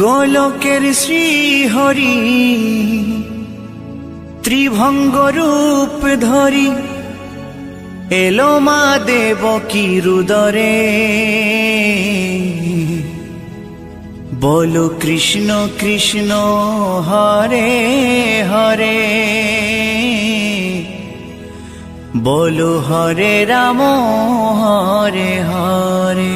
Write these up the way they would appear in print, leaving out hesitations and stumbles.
गोलकेर श्री हरि त्रिभंग रूप धरी एलो मा देवकी रुदरे बोलो कृष्ण कृष्ण हरे हरे बोलो हरे राम हरे हरे।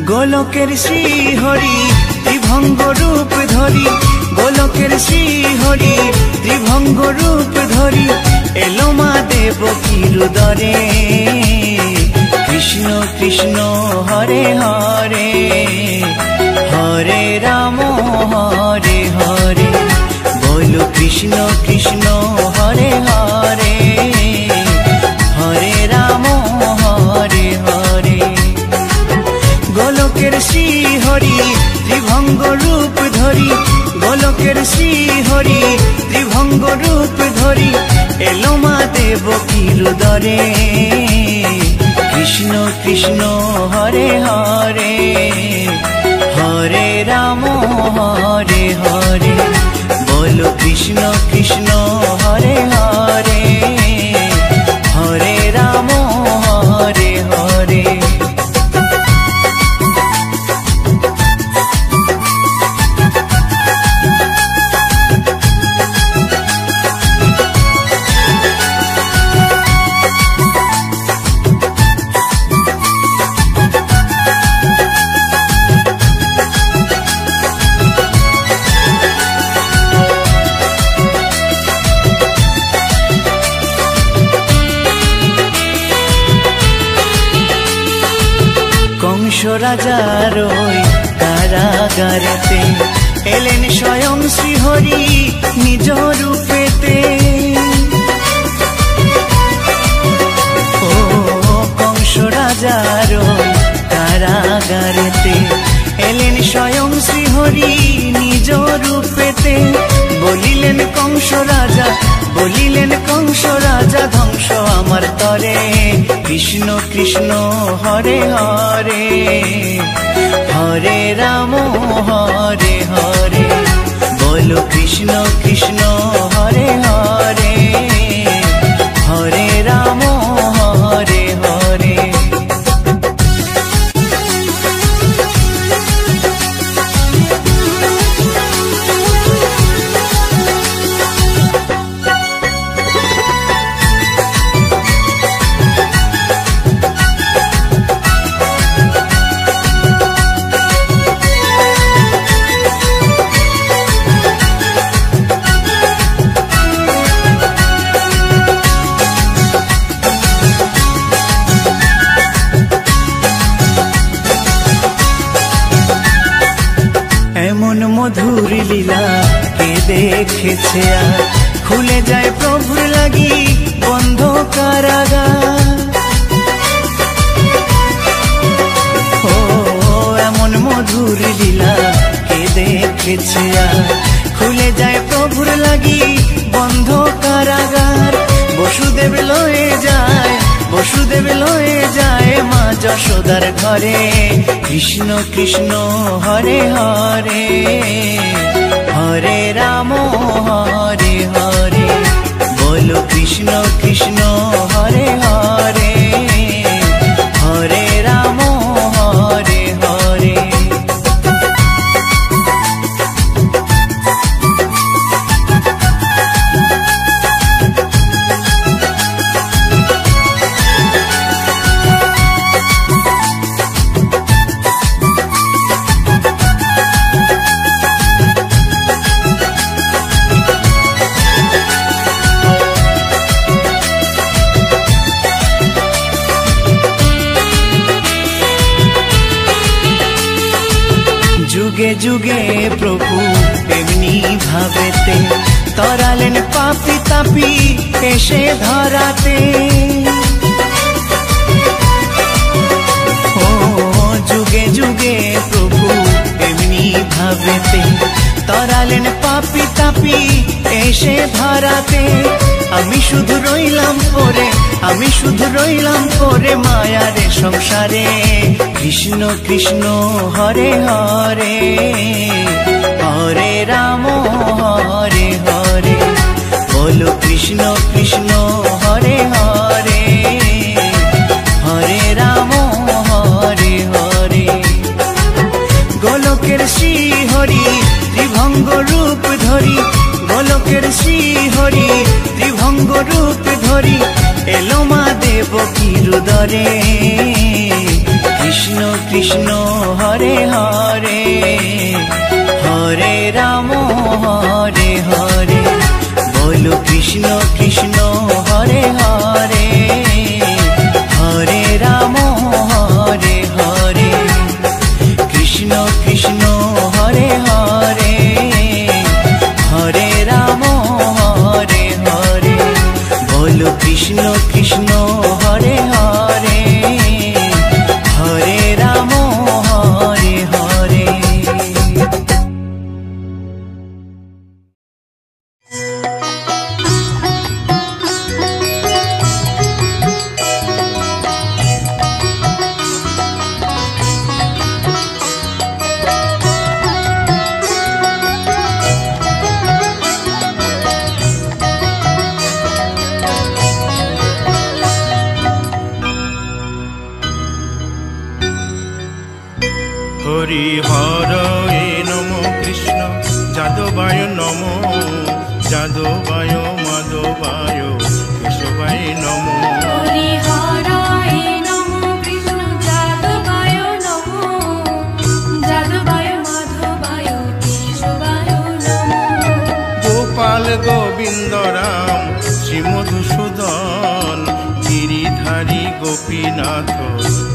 गोलकेर श्री हरि त्रिभंग रूप धरी गोलकेर श्री हरि त्रिभंग रूप धरी एलो मा देवकी रुदरे कृष्ण कृष्ण हरे हरे हरे राम हरे हरे बोलो कृष्ण कृष्ण हरे हरे हरे राम हरे हरे। শ্রী হরি ত্রিভঙ্গ রূপ ধরি, গোলকের শ্রী হরি ত্রিভঙ্গ রূপ ধরি, এলো মা দেবকীর উদরে। কৃষ্ণ কৃষ্ণ হরে হরে, হরে রাম হরে হরে, বলো কৃষ্ণ কৃষ্ণ হরে হরে, হরে রাম হরে হরে। কংস রাজার ওই কারাগারেতে এলেন স্বয়ং শ্রীহরি নিজ রূপেতে। ও কংস রাজার ওই কারাগারেতে এলেন স্বয়ং শ্রীহরি নিজ রূপেতে। বলিলেন কংস রাজা, বলিলেন কংস রাজা, ধ্বংস আমার তরে। কৃষ্ণ কৃষ্ণ হরে হরে, হরে রাম হরে হরে, বলো কৃষ্ণ কৃষ্ণ হরে হরে, হরে রাম হরে হরে। এমন মধুর লীলা কে দেখেছে আর, খুলে যায় প্রভুর লাগি বন্ধ কারাগার। ও এমন মধুর লীলা কে দেখেছে আর, খুলে যায় প্রভুর লাগি বন্ধ কারাগার। বসুদেব লয়ে যায়, বসুদেব লয়ে যায় মা যশোদার ঘরে। কৃষ্ণ কৃষ্ণ হরে হরে, হরে রাম হরে হরে, বলো কৃষ্ণ কৃষ্ণ হরে হরে, হরে রাম হরে হরে। যুগে যুগে প্রভু এমনি ভাবেতে, তরালেন পাপি তাপি এসে ধরাতে। ও যুগে যুগে প্রভু এমনি ভাবেতে, তরালেন পাপি তাপি এসে ধরাতে। আমি শুধু রইলাম পরে, আমি শুধু রইলাম পরে মায়ারে সংসারে। কৃষ্ণ কৃষ্ণ হরে হরে, হরে রাম হরে হরে, বলো কৃষ্ণ কৃষ্ণ হরে হরে, হরে রাম হরে হরে। গোলকের শ্রী হরি ত্রিভঙ্গ রূপ ধরি, গোলকের শ্রী হরি ত্রিভঙ্গ রূপ ধরি, এলো মা দেবকীর উদরে। কৃষ্ণ কৃষ্ণ হরে হরে, হরে রাম হরে হরে, বলো কৃষ্ণ কৃষ্ণ হরে হরে, হরে রাম হরে হরে। কৃষ্ণ কৃষ্ণ হরে হরে, হরে রাম হরে হরে, বলো কৃষ্ণ কৃষ্ণ হরে হরে, হরে রাম হরে হরি হরয়ে নম কৃষ্ণ যাদবায় নম যাদবায় মাধবায় কেশবায় নম হরি হরায় নমো কৃষ্ণ যাদবায় নমো যাদবায় মাধবায় কেশবায় নমো গোপাল গোবিন্দ রাম শ্রী মধুসূদন গিরিধারী গোপীনাথ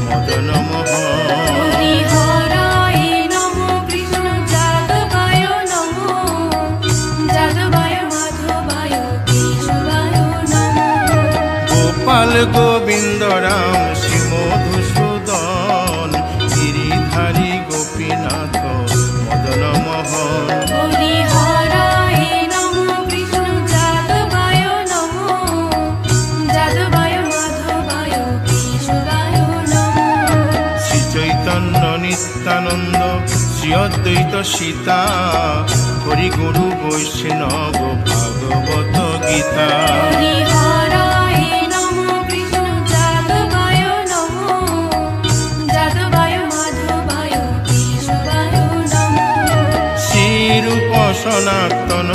মদন মোহন হরি হরায় নমো কৃষ্ণ যাদবায় নমো যাদবায় মাধবায় কেশবায় নমো গোপাল গোবিন্দ রাম শ্রী মধুসূদন গিরিধারী গোপীনাথ মদন মোহন হরি হরায় নমো কৃষ্ণ যাদবায় নমো যাদবায় মাধবায় কেশবায় নমো শ্রী চৈতন্য নিত্যানন্দ শ্রী অদ্বৈত সীতা হরি গুরু বৈষ্ণব ভাগবত গীতা হরি হরায় নমো কৃষ্ণ যাদবায় নমো যাদবায় মাধবায় কেশবায় নমো শ্রীরূপ সনাতন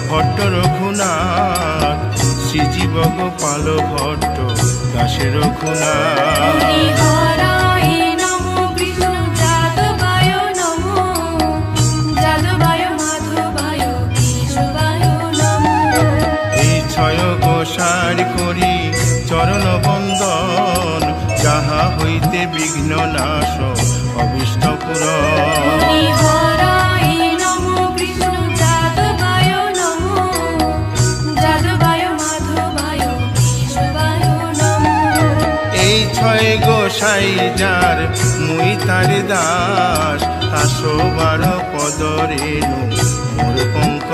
ভট্ট রঘুনাথ শ্রীজীব গোপাল ভট্ট দাসে রঘুনাথ হরি হরায় নমো কৃষ্ণ যাদবায় নমো যাদবায় মাধবায় কেশবায় নমো এই ছয় গোসার করি চরণ বন্দন যাহা হইতে বিঘ্ন নাশ অবিষ্ট পুরন হরি হরায় নমো কৃষ্ণ যাদবায় নমো যাদবায় মাধবায় কেশবায় নমো এই ছয় গোসাই যার মুই তার দাস 112 পদ রেণু মোর পঙ্ক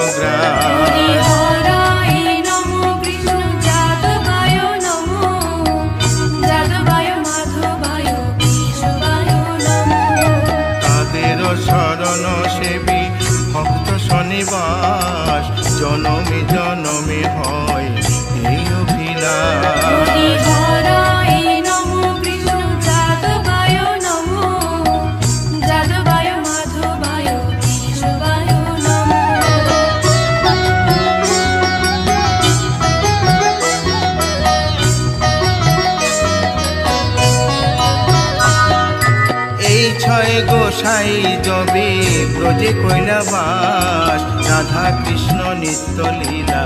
হরি গ্রাস হরায় নমো কৃষ্ণ যাদবায় নমো যাদবায় মাধবায় কেশবায় নমো তাদের শরণ সেবী ভক্ত শনিবাস জনমে জনমে হয় এই অভিলাষ হরি হরায় নমো কৃষ্ণ যাদবায় নমো যাদবায় মাধবায় কেশবায় নমো এই ছয় গোসাই যবে ব্রজে কৈলাবাস রাধা কৃষ্ণ নিত্য লীলা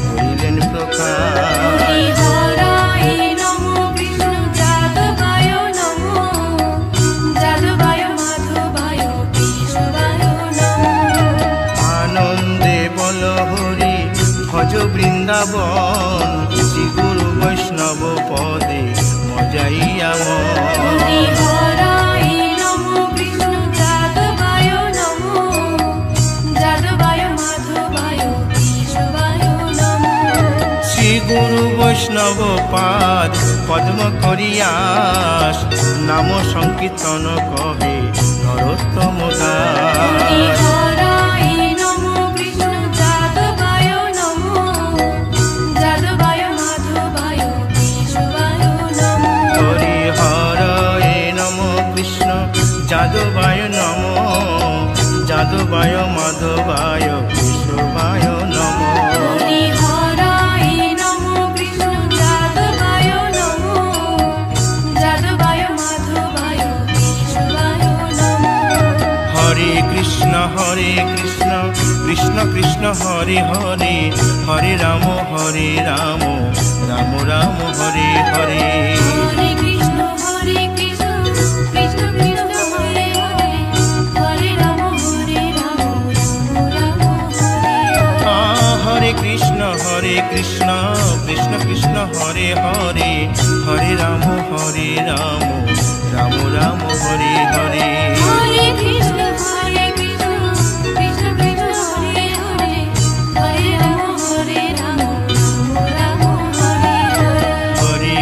করিলেন প্রকাশ হরি হরায় নমো কৃষ্ণ যাদবায় নমো যাদবায় মাধবায় কেশবায় নমো আনন্দে বল হরি ভজ বৃন্দাবন শ্রী গুরু বৈষ্ণব পদে মজাইয়া হরি হরায় নমো কৃষ্ণ যাদবায় নমো যাদবায় মাধবায় কেশবায় নমো শ্রী গুরু বৈষ্ণব পাদ পদ্ম করিয়াস নাম সংকীর্তন কহে নরোত্তম হরি দাস হরায় নমো কৃষ্ণ যাদবায় নমো যাদবায় মাধবায় কেশবায় নমো হরি হরয়ে নম কৃষ্ণ যাদবায় নম যাদবায় মাধবায় কেশবায় নম হরি হরায় নমো কৃষ্ণ যাদবায় নমো যাদবায় মাধবায় কেশবায় নমো হরে কৃষ্ণ কৃষ্ণ কৃষ্ণ হরে হরে হরে রাম রাম রাম হরে হরে হরে কৃষ্ণ কৃষ্ণ কৃষ্ণ হরে হরে হরে রাম রাম হরে হরে হরে কৃষ্ণ কৃষ্ণ কৃষ্ণ হরে হরে হরে রাম রাম রাম হরে হরে হরে কৃষ্ণ কৃষ্ণ কৃষ্ণ হরে হরে হরে রাম রাম হরে হরে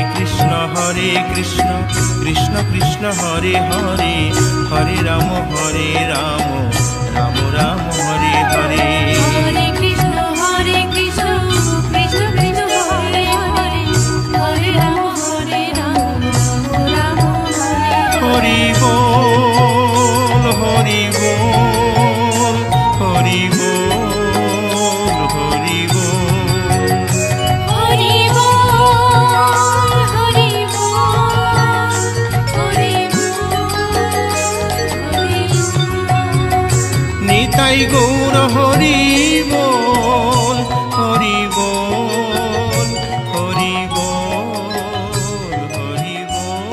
হরে কৃষ্ণ কৃষ্ণ কৃষ্ণ হরে হরে হরে রাম রাম রাম হরে হরে হরে কৃষ্ণ কৃষ্ণ কৃষ্ণ হরে হরে হরে রাম রাম রাম হরে হরে হরি বল নিতাই গৌর হরি বল, হরি বল, হরি বল, হরি বল।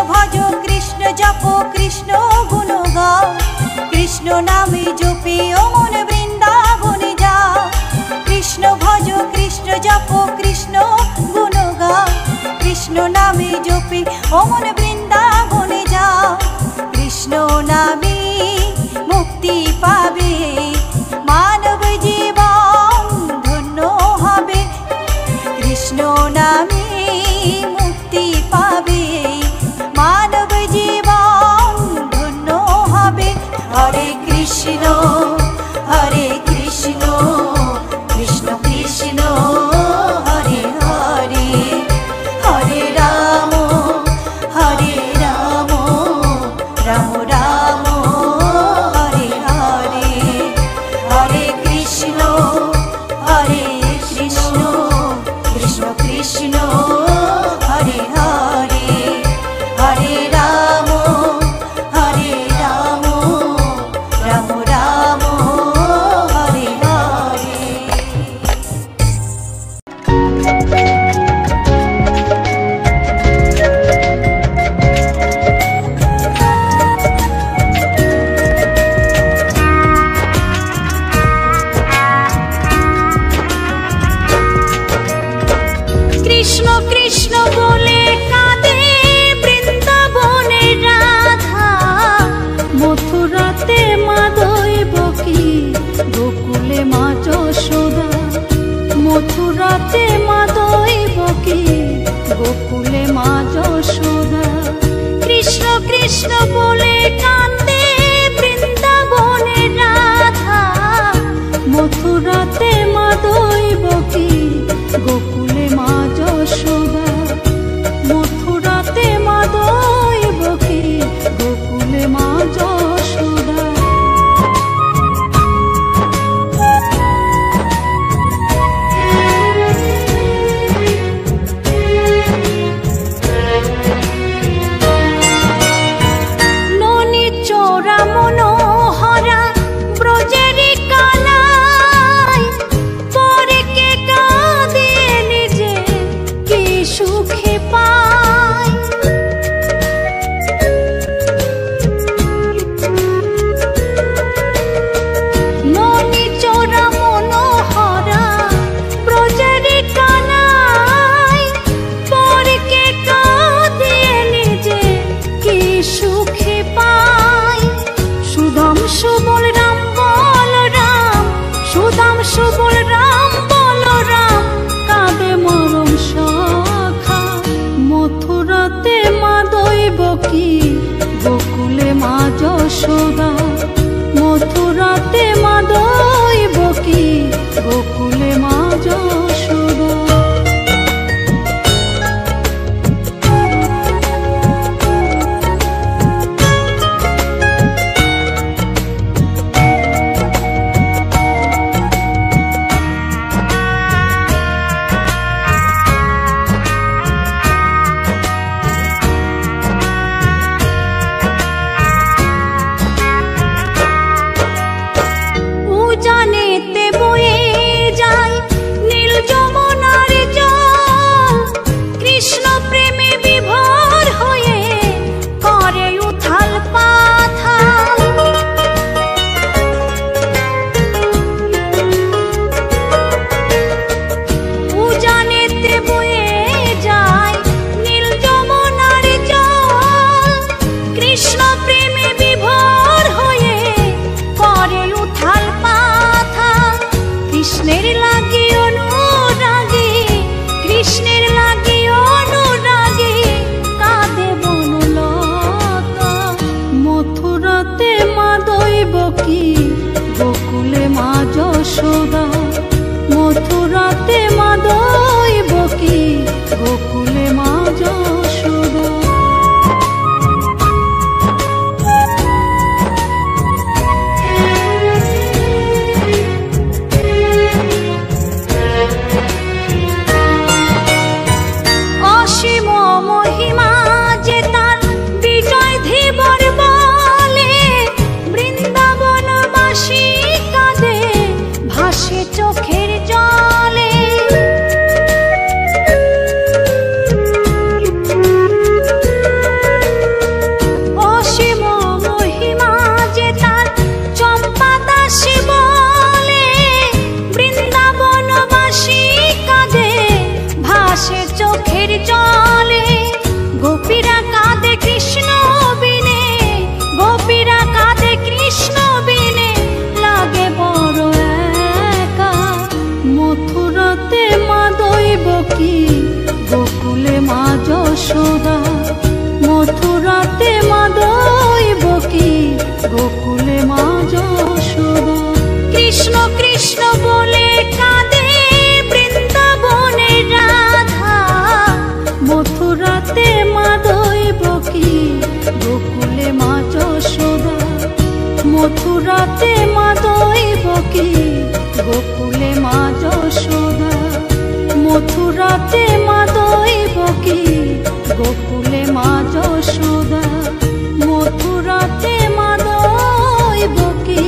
ভজ তুমি অমন বৃন্দাবনে যাও। কৃষ্ণ নামে মুক্তি পাবে, মানব জীবন ধন্য হবে। কৃষ্ণ নামে মুক্তি পাবে, মানব জীবন ধন্য হবে। হরে কৃষ্ণ হরে কৃষ্ণ, কৃষ্ণ কৃষ্ণ হরে হরে, হরে রাম রাম রাম হরে হরে। হরে কৃষ্ণ কৃষ্ণ কৃষ্ণ হরে হরে, হরে রাম রাম রাম হরে হরে। কৃষ্ণ কৃষ্ণ বলে কাঁদে বৃন্দাবনের রাধা, মথুরাতে মা দৈবকী, গোকুলে মা যশোদা। মথুরাতে মা দৈবকী, গোকুলে মা যশোদা। কৃষ্ণ কৃষ্ণ বলে কাঁদে বৃন্দাবনের রাধা, মথুরাতে মা দৈবকী, গোকুলে মা যশোদা। মথুরাতে মা দৈবকী, গোকুলে মা যশোদা। ননি চোরা মনোহরা ব্রজেরি কানাই, পরে কে কাঁদে নিজে কি সুখে পায়। ননি চোরা মনোহরা ব্রজেরি কানাই, পরে কে কাঁদে নিজে কি সুখে পায়। সুদাম সুবল রাম বলরাম, সুদাম সুবল রাম বলরাম, কাঁদে মরম সখা। মথুরাতে মা দৈবকী, গোকুলে মা যশোদা। মথুরাতে মা দৈবকী, গোকুলে মা যশোদা। উজানেতে বয়ে যায় নীল যমুনার জল, কৃষ্ণ প্রেমে বিভোর হয়ে করে উথাল পাথাল। উজানেতে বয়ে যায় নীল যমুনার জল, কৃষ্ণ প্রেমে বিভোর হয়ে করে উথাল পাথাল। কৃষ্ণের লাগি অনুরাগী, কৃষ্ণের লাগি অনুরাগী, কাঁদে বনলতা। মথুরাতে মা দৈবকী, গোকুলে মা যশোদা। মথুরাতে মা দৈবকী, গোকুলে মা যশোদা। অসীম মহিমা যে তার বিজয় ধীবর বলে, বৃন্দাবন মা গোকুলে মা যশোদা। কৃষ্ণ কৃষ্ণ বলে কাঁদে বৃন্দাবনের রাধা, মথুরাতে মা দৈবকী গোকুলে মা যশোদা। মথুরাতে মা দৈবকী গোকুলে মা যশোদা। মথুরাতে মা দৈবকী গোকুলে মা যশোদা। মথুরাতে মা দৈবকী।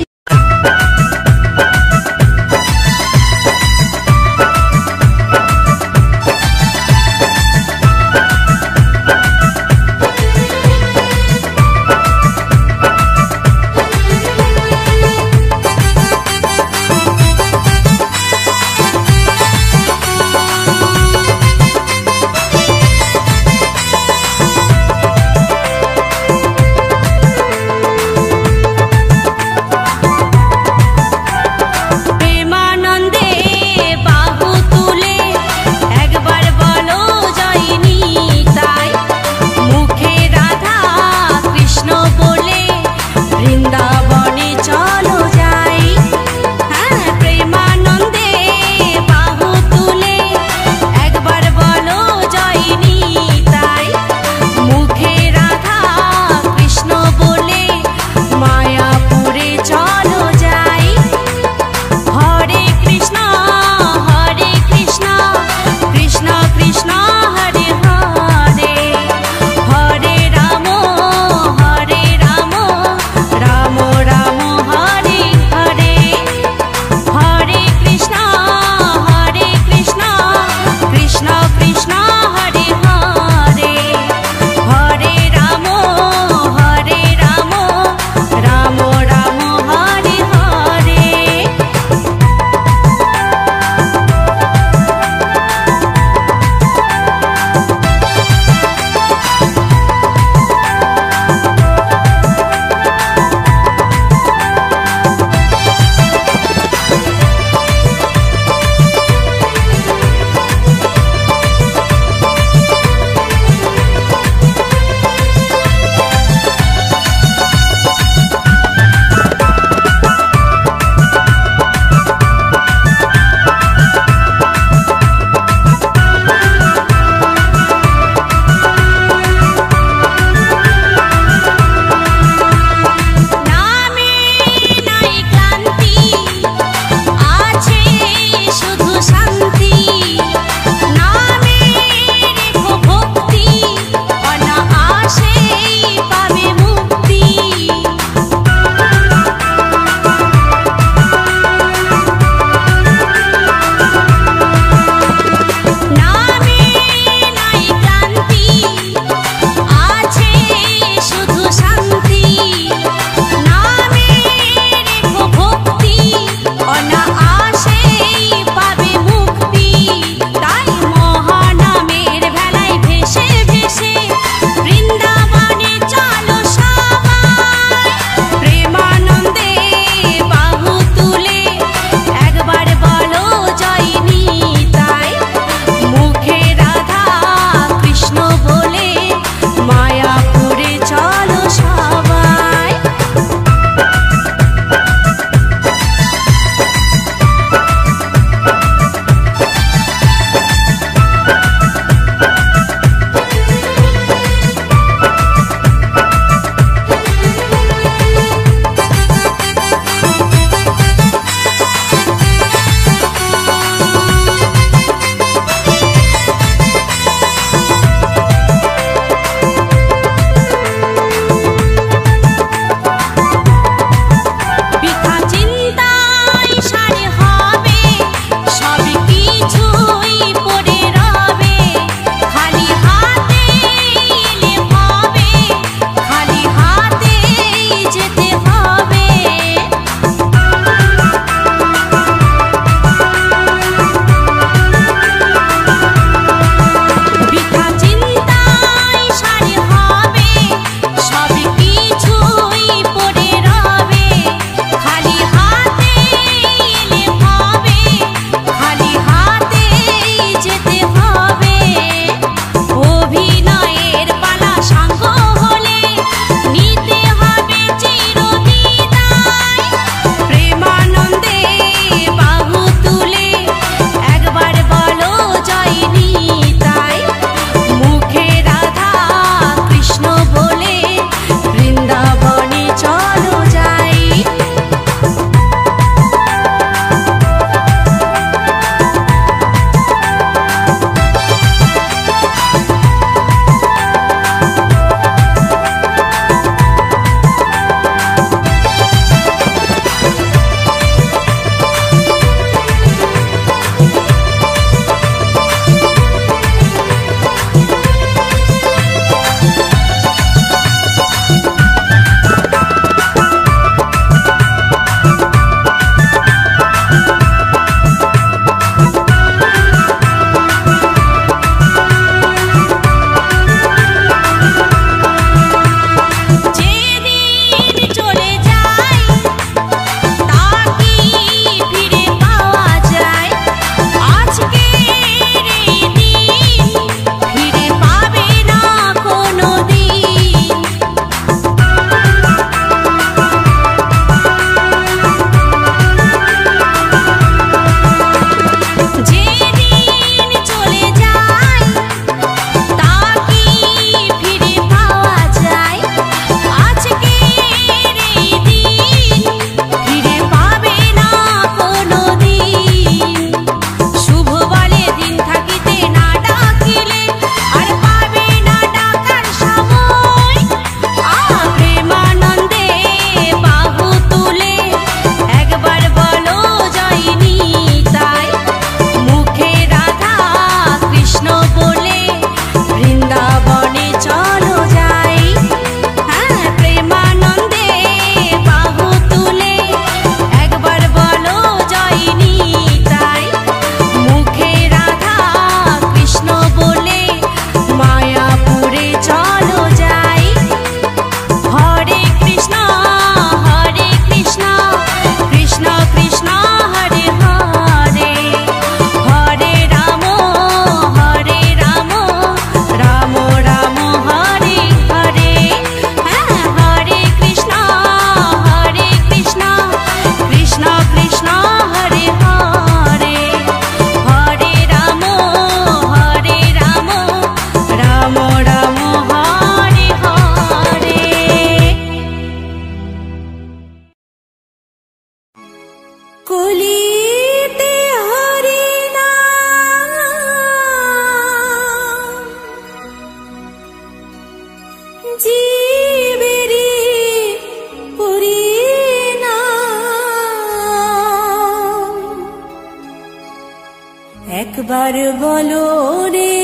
একবার বলো রে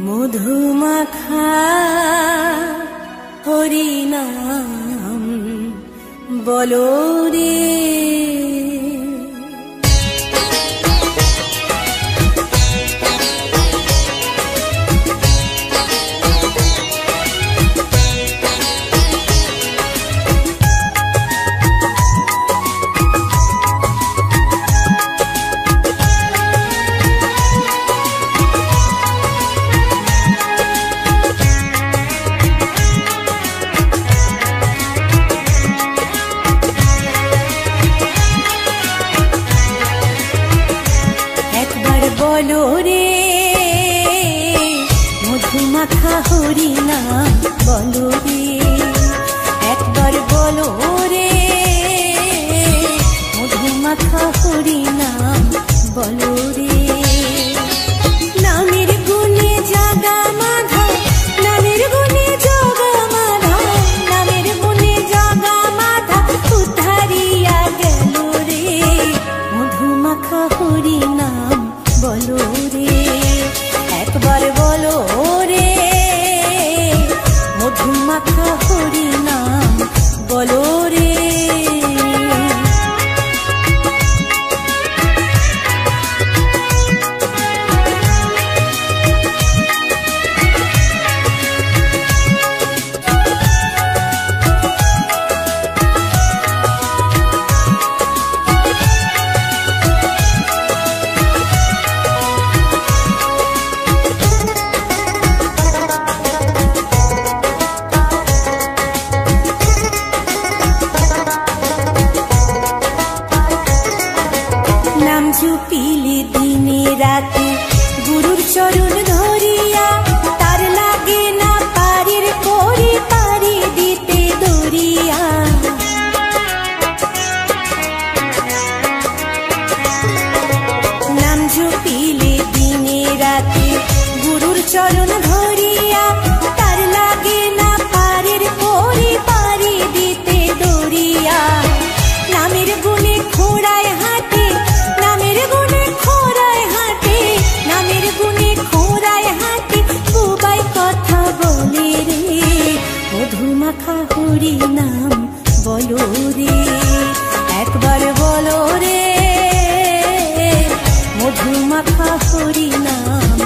মধুমাখা হরিনাম বলো রে। বলো রে মধুমাখা হরিনাম বলো রে, একবার বলো রে মধুমাখা হরিনাম বলো রে। নামের গুণে জাগা মাধা, নামের গুণে জগা মাধা, নামের গুণে জগা মাধা উদ্ধারিয়া গেল রে মধুমাখা হরিনাম বলো রে, একবার বলো রে মধুমাখা হরিনাম বলো রে। জুপিলে দিনে রাতে গুরুর চরণ ধরিয়া, তার লাগে না পারের করে পারি দিতে দরিয়া। নাম জুপিলে দিনে রাতে গুরুর চরণ ধরিয়া, তার লাগে না পারের করে পারি দিতে দরিয়া। নামের গুণে খোড়ায় হাতে, নামের গুণে খোড়ায় হাতে, নামের গুণে খোড়ায় হাতে বুবাই কথা বলে রে মধুমাখা হরিনাম বলো রে, একবার বলো রে মধুমাখা হরিনাম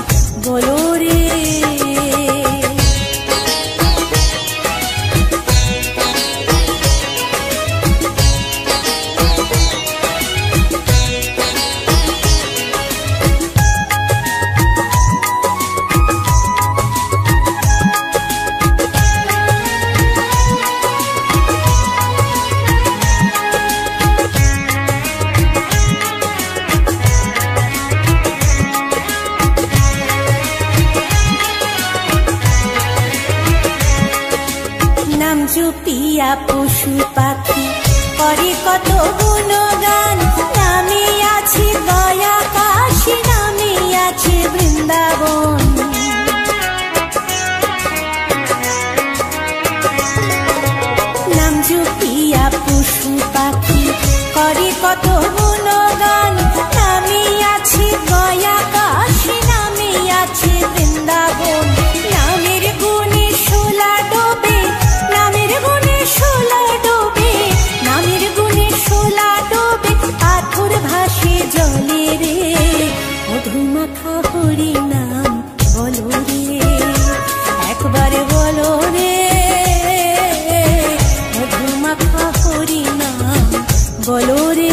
বলো রে। নাম জপিয়া পশু পাখি করে কত গুণগান, নামে আছে গয়া কাশী, নামে আছে বৃন্দাবন। নাম জপিয়া পশু পাখি করে কত গুণগান, নামে আছে গয়া কাশী, নামে আছে বৃন্দাবন। নামের গুণে শোলা ডোবে, নামের গুণে শোলা ডোবে, নামের গুণে শোলা ডোবে, পাথর ভাসে জলে রে মধুমাখা হরিনাম বলো রে, একবার বলো রে মধুমাখা হরিনাম বলো রে।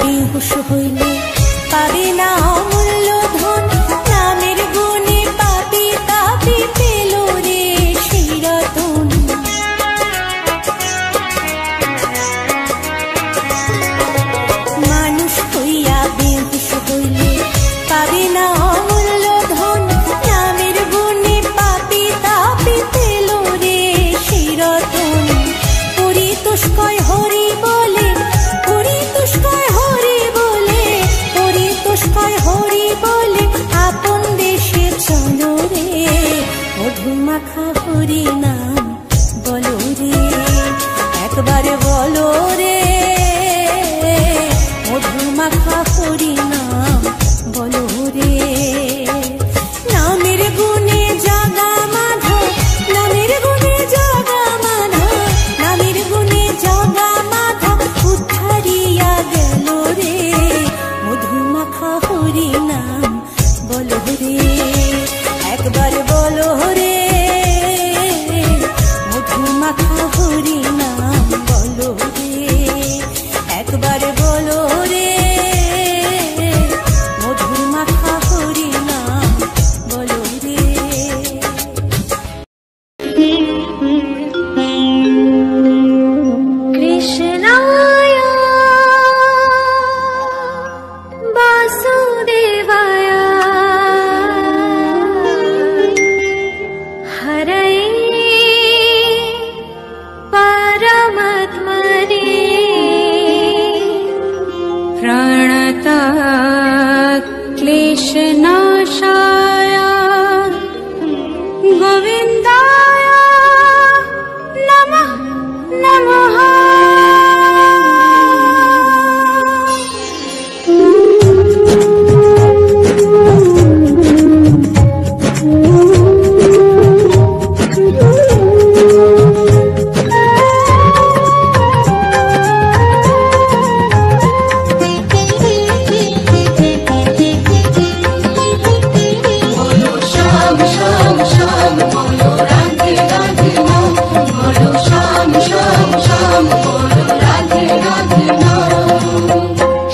বেহুশ হইলে পাবে না অমূল্য ধন, নামের গুণে পাবে পাবে পেল রে সেই রতন। মাখা হরি নাম বলো রে, একবার বলো রে, মধু মাখা হরি নাম বলো রে। নামের গুণে জাগা মাধব, নামের গুণে জাগা মাধব, নামের গুণে জাগা মাধব উদ্ধারিয়া গেল রে, মধু মাখা হরি নাম বলো রে, একবার বলো রে, মধু মাখা হরি নাম বলো রে, একবার বলো রে, মধু মাখা হরি নাম বলো রে। কৃষ্ণায় বাসুদেবায় হরয়ে পরমাত্মনে প্রণত ক্লেশনাশায় গোবিন্দায় নমঃ নমঃ।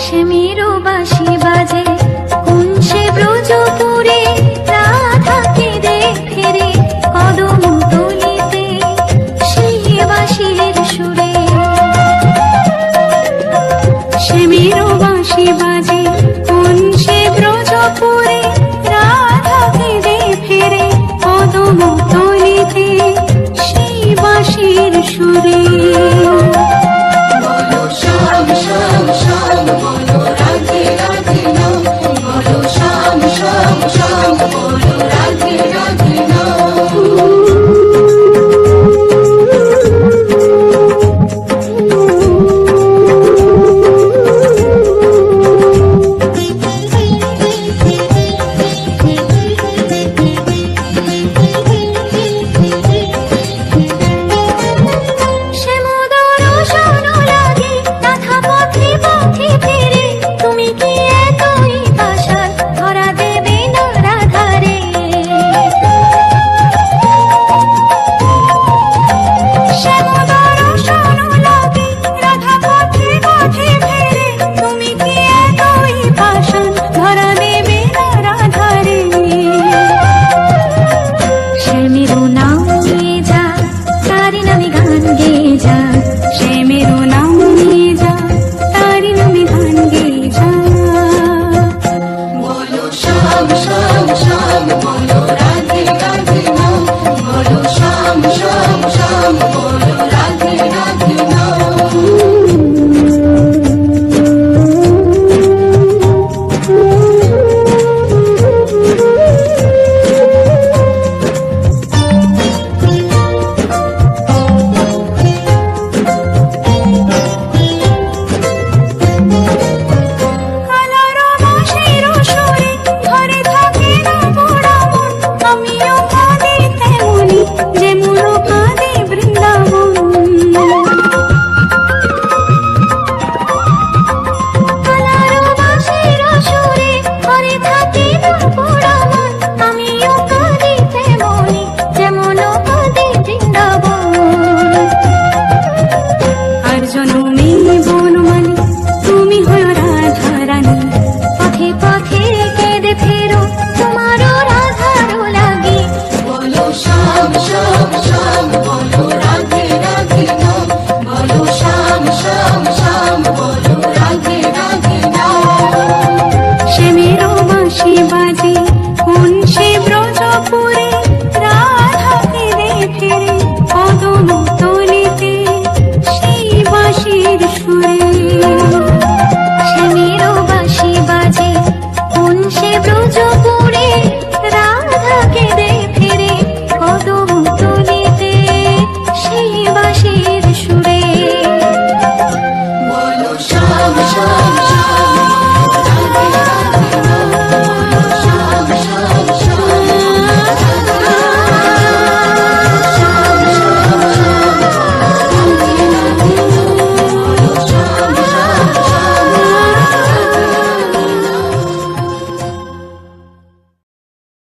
সেমিরো বাঁশি বাজে কোন সে ব্রজপুরে, রাধাকে দেখে রে কদম তলিতে সেই বাঁশির সুরে। সেমিরো বাঁশি বাজে